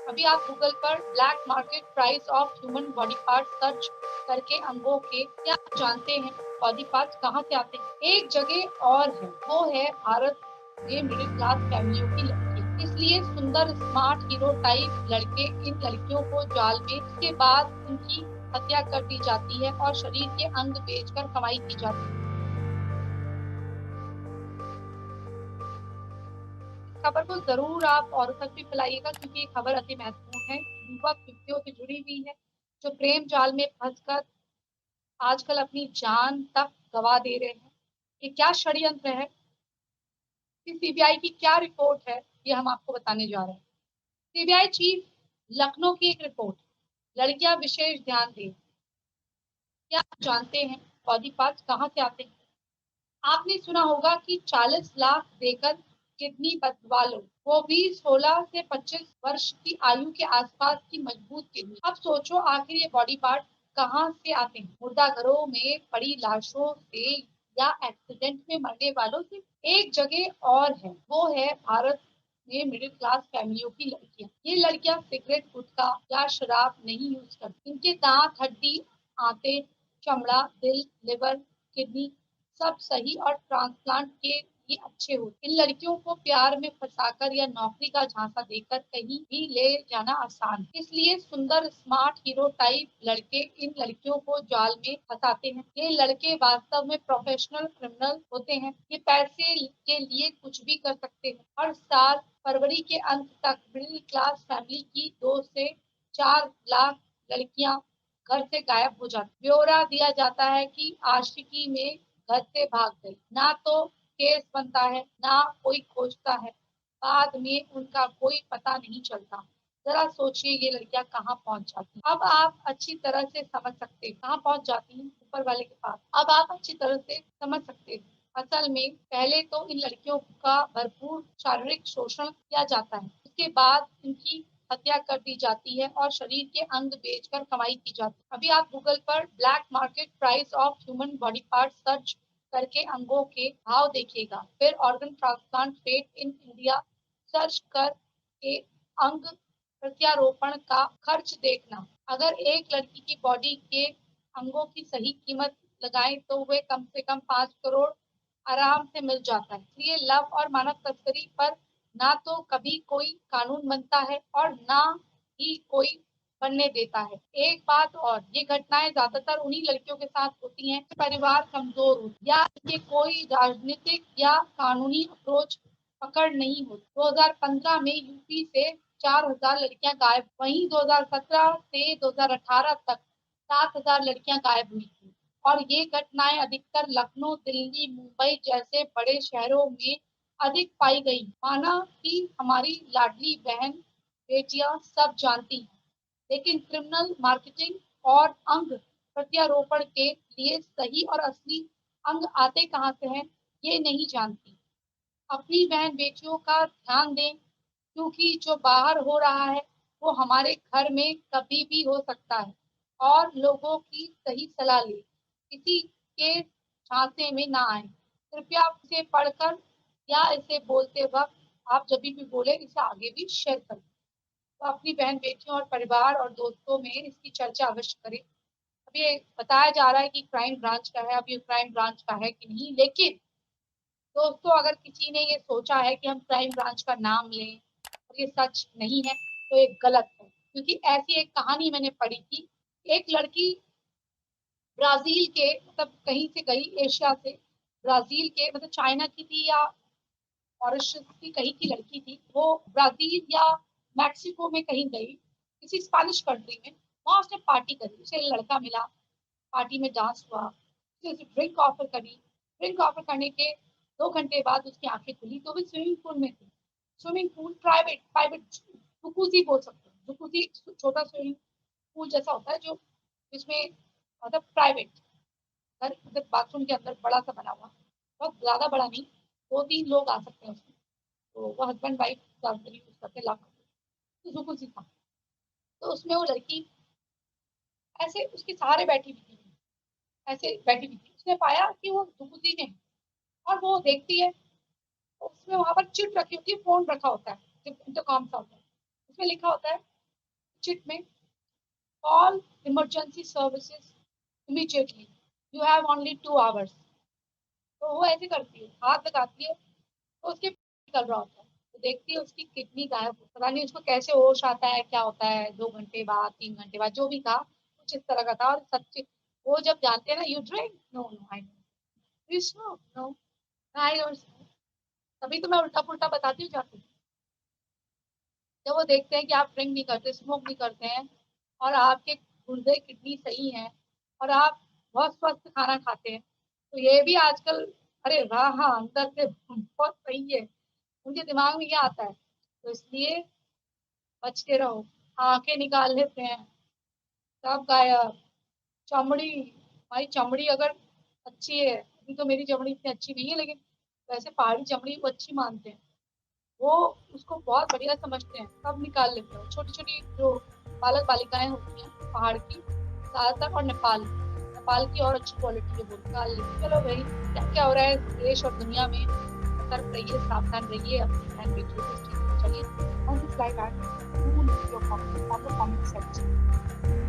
अभी आप गूगल पर black market price of human body part search करके अंगों के क्या आप जानते हैं बॉडी पार्ट्स कहाँ से आते हैं? एक जगह और है, वो है भारत के मिडिल क्लास फैमिलियों की लड़कियां। इसलिए सुंदर स्मार्ट हीरो टाइप लड़के इन लड़कियों को जाल में इसके बाद उनकी हत्या कर दी जाती है और शरीर के अंग बेचकर कमाई की जाती है। खबर को जरूर आप औरों तक भी फैलाइएगा क्योंकि ये खबर अति महत्वपूर्ण है, युवक युवतियों से जुड़ी हुई है जो प्रेम जाल में फंसकर आजकल अपनी जान तक गवा दे रहे हैं। ये क्या षड्यंत्र है, कि सीबीआई की क्या रिपोर्ट है, ये हम आपको बताने जा रहे हैं। सीबीआई चीफ लखनऊ की एक रिपोर्ट, लड़कियां विशेष ध्यान दें। क्या आप जानते हैं बॉडी पार्ट्स कहाँ से आते हैं? आपने सुना होगा कि 40 लाख देकर किडनी बदलवा लो, वो भी 16 से 25 वर्ष की आयु के आसपास की मजबूत किडनी। अब सोचो आखिर ये बॉडी पार्ट कहाँ से आते हैं? मुर्दा घरों में पड़ी लाशों से या एक्सीडेंट में मरने वालों से? एक जगह और है, वो है भारत में मिडिल क्लास फैमिलियों की लड़कियां। ये लड़कियां सिगरेट, गुटखा या शराब नहीं यूज करती। इनके दांत, हड्डी, आंतें, चमड़ा, दिल, लिवर, किडनी सब सही और ट्रांसप्लांट के लिए अच्छे होते। इन लड़कियों को प्यार में फंसाकर या नौकरी का झांसा देकर कहीं भी ले जाना आसान है। इसलिए सुंदर स्मार्ट हीरो टाइप लड़के इन लड़कियों को जाल में फंसाते हैं। ये लड़के वास्तव में प्रोफेशनल क्रिमिनल होते हैं। ये पैसे के लिए कुछ भी कर सकते हैं। हर साल फरवरी के अंत तक मिडिल क्लास फैमिली की 2 से 4 लाख लड़कियां घर से गायब हो जाती। ब्यौरा दिया जाता है कि आशिकी में घर से भाग गई। ना तो केस बनता है, ना कोई खोजता है, बाद में उनका कोई पता नहीं चलता। जरा सोचिए ये लड़कियां कहाँ पहुंच जाती हैं। अब आप अच्छी तरह से समझ सकते हैं कहाँ पहुंच जाती हैं, ऊपर वाले के पास। अब आप अच्छी तरह से समझ सकते हैं। असल में पहले तो इन लड़कियों का भरपूर शारीरिक शोषण किया जाता है, उसके बाद इनकी हत्या कर दी जाती है और शरीर के अंग बेचकर कमाई की जाती है। अभी आप गूगल पर black market price of human body part search करके अंगों के भाव देखिएगा। फिर organ transplant rate in India search कर के अंग प्रत्यारोपण का खर्च देखना। अगर एक लड़की की बॉडी के अंगों की सही कीमत लगाएं तो वे कम से कम 5 करोड़ आराम से मिल जाता है। इसलिए लव और मानव तस्करी पर ना तो कभी कोई कानून बनता है और ना ही कोई बनने देता है। एक बात और, ये घटनाएं ज्यादातर उन्हीं लड़कियों के साथ होती हैं परिवार कमजोर हो या इनके कोई राजनीतिक या कानूनी अप्रोच पकड़ नहीं होती। 2015 में यूपी से 4,000 लड़कियां गायब, वहीं 2017 से 2018 तक 7,000 लड़कियां गायब हुई थी। और ये घटनाएं अधिकतर लखनऊ, दिल्ली, मुंबई जैसे बड़े शहरों में अधिक पाई गई। माना कि हमारी लाडली बहन बेटियां सब जानती हैं, लेकिन क्रिमिनल मार्केटिंग और अंग प्रत्यारोपण के लिए सही और असली अंग आते कहां से हैं ये नहीं जानती। अपनी बहन बेटियों का ध्यान दें, क्योंकि जो बाहर हो रहा है वो हमारे घर में कभी भी हो सकता है। और लोगों की सही सलाह लें, किसी के झांसे में ना आए। कृपया इसे पढ़कर या इसे बोलते वक्त आप जब भी बोले इसे आगे भी शेयर करें। तो अपनी बहन बेटियों और परिवार और दोस्तों में इसकी चर्चा अवश्य करें। अब ये बताया जा रहा है कि क्राइम ब्रांच का है, अब ये क्राइम ब्रांच का है कि नहीं, लेकिन दोस्तों अगर किसी ने ये सोचा है कि हम क्राइम ब्रांच का नाम लें और ये सच नहीं है तो ये गलत है। क्योंकि ऐसी एक कहानी मैंने पढ़ी थी, एक लड़की ब्राजील के मतलब कहीं से गई, एशिया से, ब्राजील के मतलब चाइना की थी या मॉरिशस की कहीं की लड़की थी, वो ब्राजील या मैक्सिको में कहीं गई, किसी स्पेनिश कंट्री में। वहां उसने पार्टी करी, उसे लड़का मिला, पार्टी में डांस हुआ, उसे ड्रिंक ऑफर करी। ड्रिंक ऑफर करने के 2 घंटे बाद उसकी आंखें खुली तो वो स्विमिंग पूल में थी। स्विमिंग पूल प्राइवेट प्राइवेट जुकूजी बोल सकते हैं। जुकूजी एक छोटा स्विमिंग पूल जैसा होता है जो जिसमें मतलब प्राइवेट घर मतलब बाथरूम के अंदर बड़ा सा बना हुआ, बहुत ज्यादा बड़ा नहीं, 2-3 लोग आ सकते हैं उसमें। तो वो हस्बैंड वाइफ ज्यादातर यूज करते हैं, तो जुकूजी था। तो उसमें वो लड़की ऐसे उसके सहारे बैठी हुई थी, ऐसे बैठी हुई थी। उसने पाया कि वो जुकूजी में है और वो देखती है, तो उसमें वहां पर चिट रखी होती है, फोन रखा होता है, जब इंटरकॉम सा होता है, उसमें लिखा होता है चिट में call emergency services immediately, you have only 2 hours. तो वो ऐसे करती है, हाथ लगाती है तो उसके निकल रहा होता है, तो देखती है उसकी किडनी गायब, पता नहीं उसको कैसे होश आता है, क्या होता है, 2 घंटे बाद 3 घंटे बाद जो भी था कुछ इस तरह का था। और सच्ची वो जब जानते हैं ना, you drink, no no I no, you smoke, no I don't smoke, तभी तो मैं उल्टा पुल्टा बताती हूँ जाके। जब वो देखते हैं कि आप ड्रिंक नहीं करते, स्मोक नहीं करते हैं, और आपके गुर्दे किडनी सही है, और आप बहुत स्वस्थ खाना खाते हैं, तो ये भी आजकल, अरे वाह हाँ अंदर से बहुत सही है, उनके दिमाग में ये आता है। तो इसलिए बच के रहो। आंखें निकाल लेते हैं, सब गायब। चमड़ी, भाई चमड़ी अगर अच्छी है, अभी तो मेरी चमड़ी इतनी अच्छी नहीं है, लेकिन वैसे पहाड़ी चमड़ी को अच्छी मानते हैं, वो उसको बहुत बढ़िया समझते हैं, सब निकाल लेते हैं। छोटी छोटी जो बालक बालिकाएं होती हैं पहाड़ की ज्यादातर, और नेपाल नेपाल की और अच्छी क्वालिटी है वो निकाल लेते हैं। चलो भाई, क्या क्या हो रहा है देश और दुनिया में, सतर्क रहिए, सावधान रहिए, अपनी ध्यान रखिए इस चीज को। चलिए, on this live and do leave your comment on the comment section.